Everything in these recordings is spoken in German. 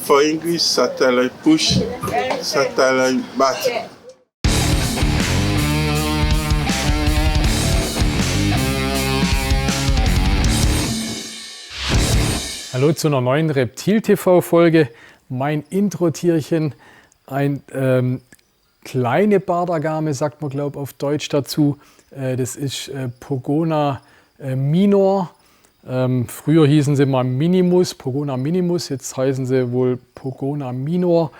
For English, satellite push, satellite bat. Hallo zu einer neuen Reptil-TV-Folge. Mein Intro-Tierchen, ein kleine Bartagame, sagt man glaube ich auf Deutsch dazu. Das ist Pogona minor. Früher hießen sie mal Minimus, Pogona minimus, jetzt heißen sie wohl Pogona minor.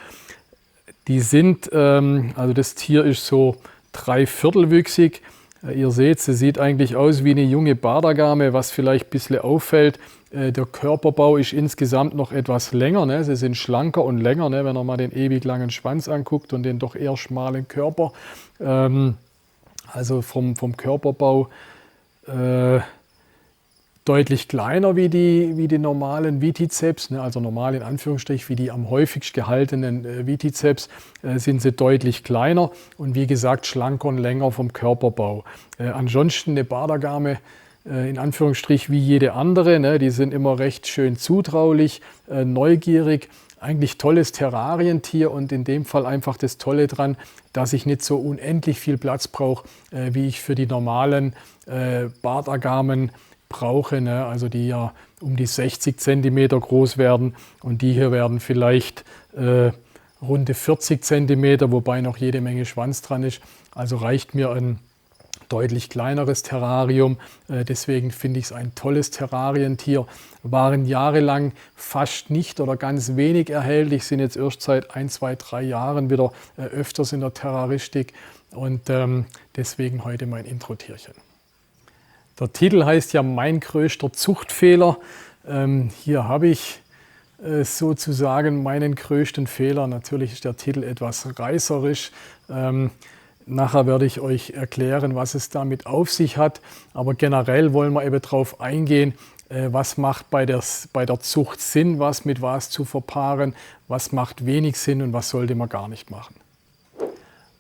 Die sind, also das Tier ist so 3/4 wüchsig. Ihr seht, sie sieht eigentlich aus wie eine junge Bartagame, was vielleicht ein bisschen auffällt. Der Körperbau ist insgesamt noch etwas länger, ne? Sie sind schlanker und länger, ne? Wenn ihr mal den ewig langen Schwanz anguckt und den doch eher schmalen Körper. Also vom Körperbau deutlich kleiner wie die normalen Viticeps, ne? Also normal in Anführungsstrich wie die am häufigst gehaltenen Viticeps, sind sie deutlich kleiner und wie gesagt schlanker und länger vom Körperbau. Ansonsten eine Bartagame in Anführungsstrich wie jede andere, ne? Die sind immer recht schön zutraulich, neugierig, eigentlich tolles Terrarientier und in dem Fall einfach das Tolle dran, dass ich nicht so unendlich viel Platz brauche, wie ich für die normalen Bartagamen brauche, ne? Also die ja um die 60 cm groß werden und die hier werden vielleicht runde 40 cm, wobei noch jede Menge Schwanz dran ist. Also reicht mir ein deutlich kleineres Terrarium. Deswegen finde ich es ein tolles Terrarientier. Waren jahrelang fast nicht oder ganz wenig erhältlich, sind jetzt erst seit 1, 2, 3 Jahren wieder öfters in der Terroristik und deswegen heute mein Intro-Tierchen. Der Titel heißt ja Mein größter Zuchtfehler. Hier habe ich sozusagen meinen größten Fehler. Natürlich ist der Titel etwas reißerisch. Nachher werde ich euch erklären, was es damit auf sich hat. Aber generell wollen wir eben darauf eingehen, was macht bei der Zucht Sinn, was mit was zu verpaaren, was macht wenig Sinn und was sollte man gar nicht machen.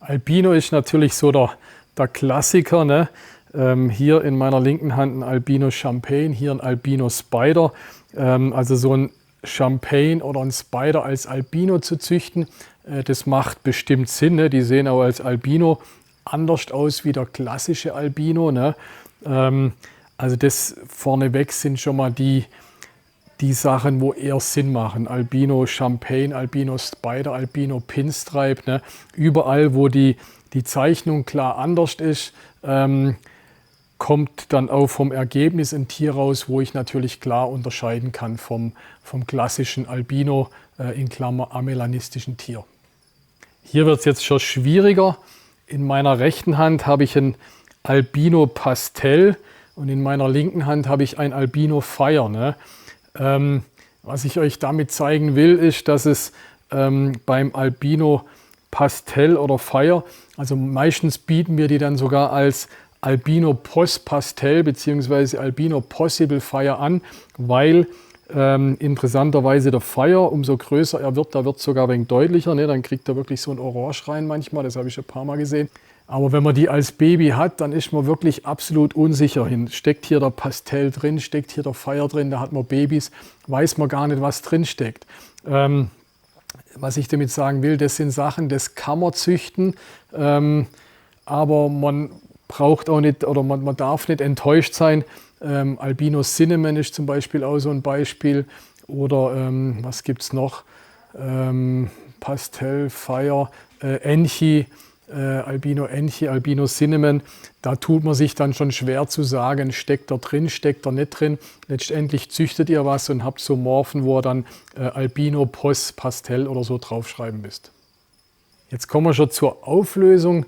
Albino ist natürlich so der Klassiker, ne? Hier in meiner linken Hand ein Albino Champagne, hier ein Albino Spider. Also so ein Champagne oder ein Spider als Albino zu züchten, das macht bestimmt Sinn. Ne? Die sehen auch als Albino anders aus wie der klassische Albino. Ne? Also das vorneweg sind schon mal die Sachen, wo eher Sinn machen. Albino Champagne, Albino Spider, Albino Pinstripe. Ne? Überall, wo die Zeichnung klar anders ist, kommt dann auch vom Ergebnis ein Tier raus, wo ich natürlich klar unterscheiden kann vom klassischen Albino, in Klammer amelanistischen Tier. Hier wird es jetzt schon schwieriger. In meiner rechten Hand habe ich ein Albino Pastell und in meiner linken Hand habe ich ein Albino Fire. Ne? Was ich euch damit zeigen will, ist, dass es beim Albino Pastell oder Fire, also meistens bieten wir die dann sogar als Albino Post Pastell bzw. Albino Possible Fire an, weil interessanterweise der Fire, umso größer er wird, da wird es sogar ein wenig deutlicher, ne? Dann kriegt er wirklich so ein Orange rein manchmal, das habe ich schon ein paar Mal gesehen. Aber wenn man die als Baby hat, dann ist man wirklich absolut unsicher hin. Steckt hier der Pastell drin, steckt hier der Fire drin, da hat man Babys, weiß man gar nicht, was drin steckt. Was ich damit sagen will, das sind Sachen, das kann man züchten, aber man braucht auch nicht oder man darf nicht enttäuscht sein. Albino Cinnamon ist zum Beispiel auch so ein Beispiel. Oder was gibt es noch? Pastell, Fire, Enchi, Albino Enchi, Albino Cinnamon. Da tut man sich dann schon schwer zu sagen, steckt er drin, steckt er nicht drin. Letztendlich züchtet ihr was und habt so Morphen, wo ihr dann Albino Post Pastell oder so draufschreiben müsst. Jetzt kommen wir schon zur Auflösung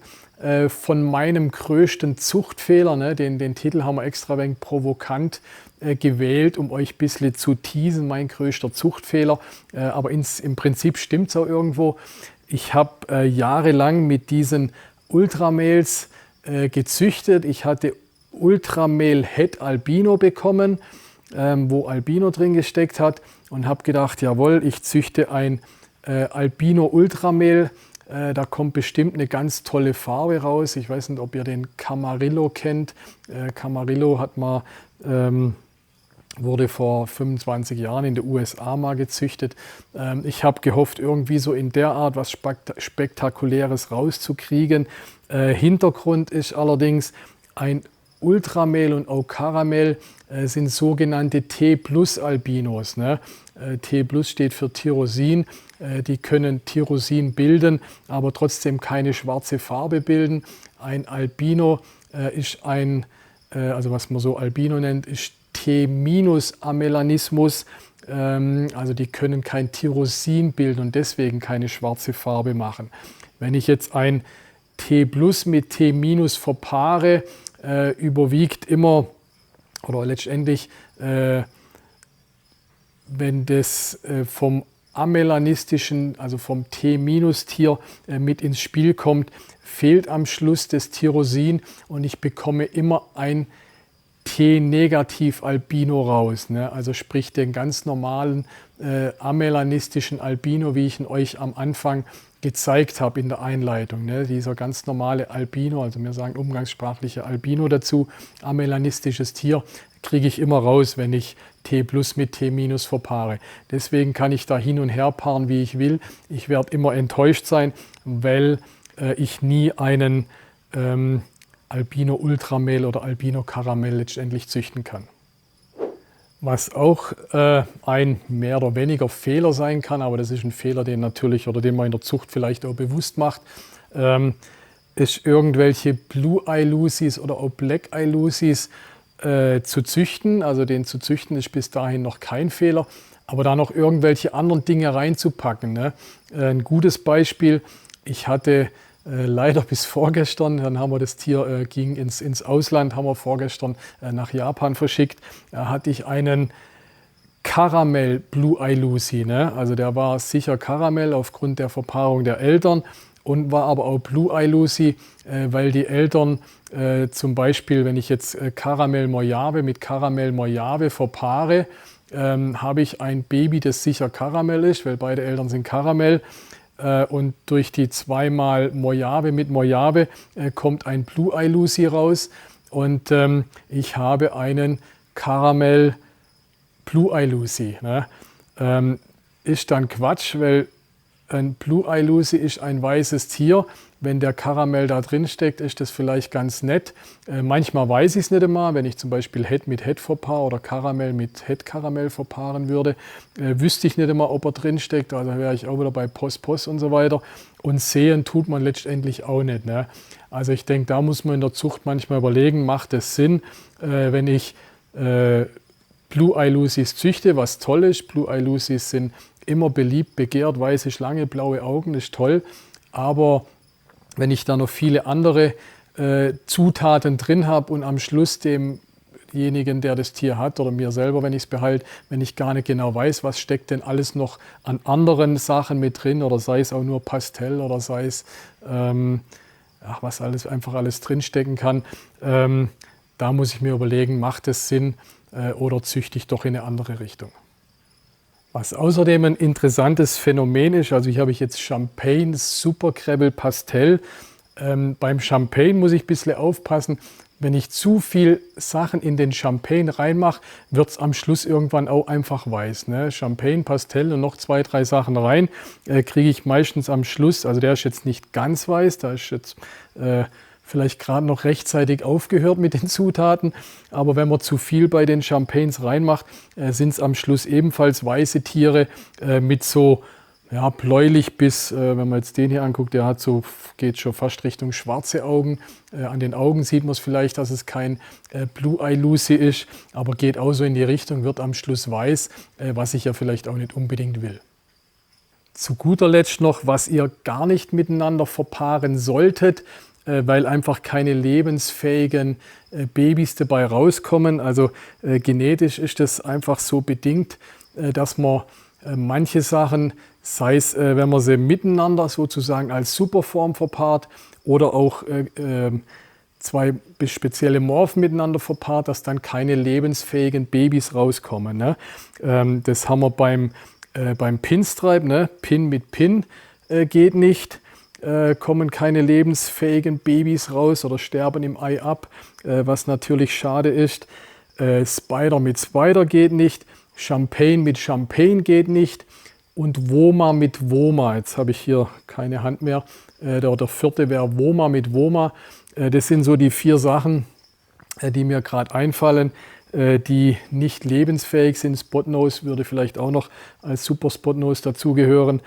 von meinem größten Zuchtfehler. Ne? Den Titel haben wir extra ein wenig provokant gewählt, um euch ein bisschen zu teasen, mein größter Zuchtfehler. Aber im Prinzip stimmt es auch irgendwo. Ich habe jahrelang mit diesen Ultramales gezüchtet. Ich hatte Ultramale Het Albino bekommen, wo Albino drin gesteckt hat und habe gedacht, jawohl, ich züchte ein Albino Ultramale. Da kommt bestimmt eine ganz tolle Farbe raus. Ich weiß nicht, ob ihr den Camarillo kennt. Camarillo hat mal wurde vor 25 Jahren in den USA mal gezüchtet. Ich habe gehofft, irgendwie so in der Art was Spektakuläres rauszukriegen. Hintergrund ist allerdings ein Ultramehl und auch Karamell sind sogenannte T+-Albinos. Ne? T+ steht für Tyrosin. Die können Tyrosin bilden, aber trotzdem keine schwarze Farbe bilden. Ein Albino ist also was man so Albino nennt, ist T-Amelanismus. Also die können kein Tyrosin bilden und deswegen keine schwarze Farbe machen. Wenn ich jetzt ein T+ mit T- verpaare, überwiegt immer, oder letztendlich, wenn das vom amelanistischen, also vom T-Tier mit ins Spiel kommt, fehlt am Schluss das Tyrosin und ich bekomme immer ein T-Albino raus. Ne? Also sprich den ganz normalen amelanistischen Albino, wie ich ihn euch am Anfang gezeigt habe in der Einleitung. Ne? Dieser ganz normale Albino, also wir sagen umgangssprachliche Albino dazu, amelanistisches Tier, kriege ich immer raus, wenn ich T+ mit T- verpaare. Deswegen kann ich da hin und her paaren, wie ich will. Ich werde immer enttäuscht sein, weil ich nie einen Albino Ultramehl oder Albino Karamell letztendlich züchten kann. Was auch ein mehr oder weniger Fehler sein kann, aber das ist ein Fehler, den man in der Zucht vielleicht auch bewusst macht, ist irgendwelche Blue Eye Lucies oder auch Black Eye Lucies zu züchten. Also den zu züchten ist bis dahin noch kein Fehler, aber da noch irgendwelche anderen Dinge reinzupacken. Ne? Ein gutes Beispiel, ich hatte leider bis vorgestern, dann haben wir das Tier, ging ins Ausland, haben wir vorgestern nach Japan verschickt, hatte ich einen Karamell Blue Eye Lucy. Ne? Also der war sicher Karamell aufgrund der Verpaarung der Eltern und war aber auch Blue Eye Lucy, weil die Eltern zum Beispiel, wenn ich jetzt Karamell Mojave mit Karamell Mojave verpaare, habe ich ein Baby, das sicher Karamell ist, weil beide Eltern sind Karamell. Und durch die zweimal Mojave mit Mojave kommt ein Blue Eye Lucy raus und ich habe einen Karamell Blue Eye Lucy. Ne? Ist dann Quatsch, weil ein Blue Eye Lucy ist ein weißes Tier. Wenn der Karamell da drin steckt, ist das vielleicht ganz nett. Manchmal weiß ich es nicht einmal, wenn ich zum Beispiel Het mit Het verpaare oder Karamell mit Het Karamell verpaaren würde, wüsste ich nicht einmal, ob er drin steckt. Also wäre ich auch wieder bei Post und so weiter. Und sehen tut man letztendlich auch nicht. Ne? Also ich denke, da muss man in der Zucht manchmal überlegen, macht es Sinn, wenn ich Blue Eye Lucies züchte, was toll ist. Blue Eye Lucies sind immer beliebt, begehrt, weiße Schlange, blaue Augen, ist toll. Aber wenn ich da noch viele andere Zutaten drin habe und am Schluss demjenigen, der das Tier hat oder mir selber, wenn ich es behalte, wenn ich gar nicht genau weiß, was steckt denn alles noch an anderen Sachen mit drin oder sei es auch nur Pastell oder sei es was einfach alles drinstecken kann, da muss ich mir überlegen, macht es Sinn oder züchte ich doch in eine andere Richtung. Was außerdem ein interessantes Phänomen ist, also hier habe ich jetzt Champagne Superkrebel Pastell. Beim Champagne muss ich ein bisschen aufpassen, wenn ich zu viel Sachen in den Champagne reinmache, wird es am Schluss irgendwann auch einfach weiß. Ne? Champagne, Pastell und noch 2, 3 Sachen rein, kriege ich meistens am Schluss, also der ist jetzt nicht ganz weiß, da ist jetzt vielleicht gerade noch rechtzeitig aufgehört mit den Zutaten, aber wenn man zu viel bei den Champagnes reinmacht, sind es am Schluss ebenfalls weiße Tiere mit so bläulich bis, wenn man jetzt den hier anguckt, der geht schon fast Richtung schwarze Augen. An den Augen sieht man es vielleicht, dass es kein Blue Eye Lucy ist, aber geht auch so in die Richtung, wird am Schluss weiß, was ich ja vielleicht auch nicht unbedingt will. Zu guter Letzt noch, was ihr gar nicht miteinander verpaaren solltet, weil einfach keine lebensfähigen Babys dabei rauskommen. Also genetisch ist das einfach so bedingt, dass man manche Sachen, sei es, wenn man sie miteinander sozusagen als Superform verpaart oder auch 2 spezielle Morphen miteinander verpaart, dass dann keine lebensfähigen Babys rauskommen. Ne? Das haben wir beim Pinstripe, ne? Pin mit Pin geht nicht. Kommen keine lebensfähigen Babys raus oder sterben im Ei ab, was natürlich schade ist. Spider mit Spider geht nicht, Champagne mit Champagne geht nicht und Woma mit Woma. Jetzt habe ich hier keine Hand mehr. Der vierte wäre Woma mit Woma. Das sind so die 4 Sachen, die mir gerade einfallen, die nicht lebensfähig sind. Spotnose würde vielleicht auch noch als Super Spotnose dazugehören.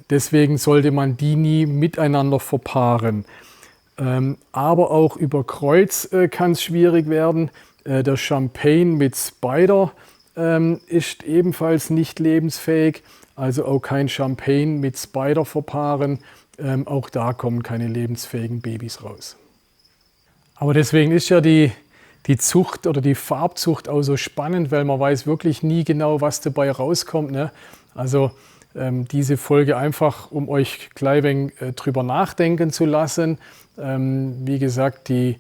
Deswegen sollte man die nie miteinander verpaaren. Aber auch über Kreuz kann es schwierig werden. Der Champagne mit Spider ist ebenfalls nicht lebensfähig. Also auch kein Champagne mit Spider verpaaren. Auch da kommen keine lebensfähigen Babys raus. Aber deswegen ist ja die Zucht oder die Farbzucht auch so spannend, weil man weiß wirklich nie genau, was dabei rauskommt, ne? Also diese Folge einfach, um euch gleich ein wenig drüber nachdenken zu lassen. Wie gesagt, die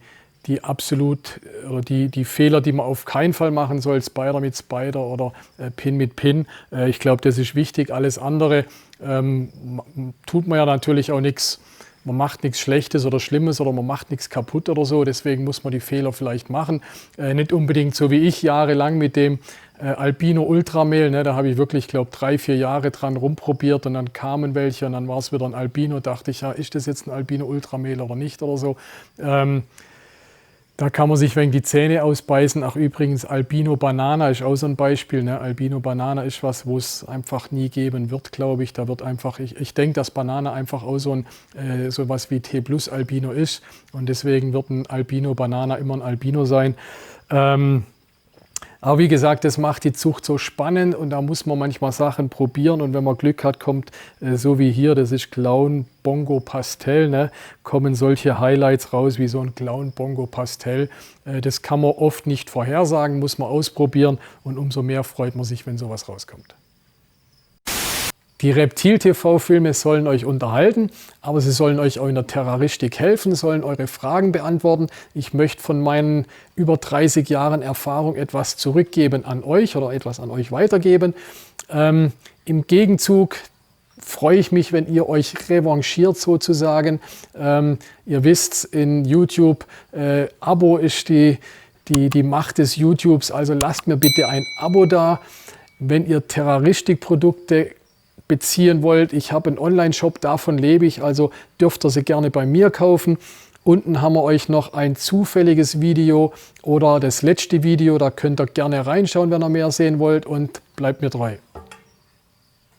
Fehler, die man auf keinen Fall machen soll, Spider mit Spider oder Pin mit Pin. Ich glaube, das ist wichtig. Alles andere tut man ja natürlich auch nichts. Man macht nichts Schlechtes oder Schlimmes oder man macht nichts kaputt oder so. Deswegen muss man die Fehler vielleicht machen. Nicht unbedingt so wie ich jahrelang mit dem Albino Ultramehl. Ne, da habe ich wirklich, glaube ich, 3-4 Jahre dran rumprobiert und dann kamen welche und dann war es wieder ein Albino. Dachte ich, ja, ist das jetzt ein Albino Ultramehl oder nicht oder so. Da kann man sich wegen die Zähne ausbeißen. Ach übrigens, Albino Banana ist auch so ein Beispiel. Ne? Albino Banana ist was, wo es einfach nie geben wird, glaube ich. Da wird einfach, ich denke, dass Banana einfach auch so was wie T+ Albino ist. Und deswegen wird ein Albino Banana immer ein Albino sein. Aber wie gesagt, das macht die Zucht so spannend und da muss man manchmal Sachen probieren und wenn man Glück hat, kommt so wie hier, das ist Clown Bongo Pastel, ne, kommen solche Highlights raus wie so ein Clown Bongo Pastel. Das kann man oft nicht vorhersagen, muss man ausprobieren und umso mehr freut man sich, wenn sowas rauskommt. Die Reptil-TV-Filme sollen euch unterhalten, aber sie sollen euch auch in der Terraristik helfen, sollen eure Fragen beantworten. Ich möchte von meinen über 30 Jahren Erfahrung etwas zurückgeben an euch oder etwas an euch weitergeben. Im Gegenzug freue ich mich, wenn ihr euch revanchiert sozusagen. Ihr wisst, in YouTube, Abo ist die Macht des YouTubes, also lasst mir bitte ein Abo da. Wenn ihr Terraristik-Produkte beziehen wollt, ich habe einen Online-Shop, davon lebe ich, also dürft ihr sie gerne bei mir kaufen. Unten haben wir euch noch ein zufälliges Video oder das letzte Video, da könnt ihr gerne reinschauen, wenn ihr mehr sehen wollt und bleibt mir treu.